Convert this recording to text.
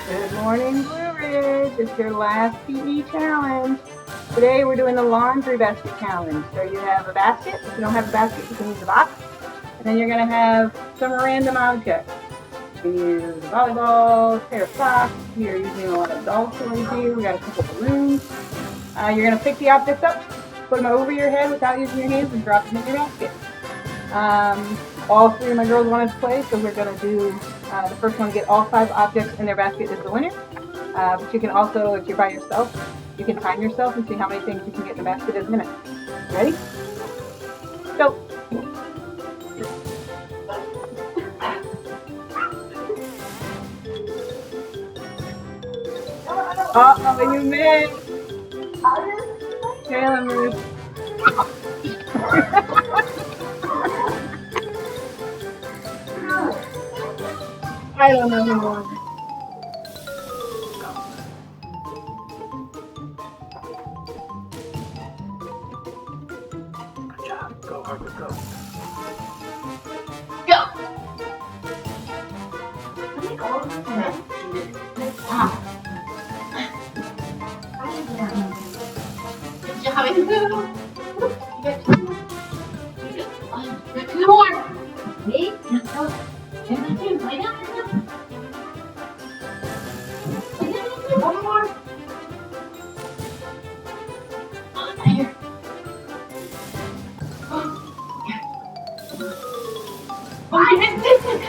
Good morning, Blue Ridge. It's your last PE challenge. Today we're doing the laundry basket challenge. So you have a basket. If you don't have a basket, you can use a box. And then you're going to have some random objects. You can use a volleyball, a pair of socks. You're using a lot of doll toys here. We got a couple balloons. You're going to pick the objects up, put them over your head without using your hands, and drop them in your basket. All three of my girls wanted to play, so we're going to do the first one to get all 5 objects in their basket is the winner. But you can also, if you're by yourself, you can time yourself and see how many things you can get in the basket in a minute. Ready? Go! Uh-oh, you missed! Taylor moved. I don't know who won. Good job. Go, Harper, go. Go! Good job. You got 2 more. You got 2 more. Wait, let's go. And 2. Lay down. Lay down. 1 more. Here. Oh, you missed it.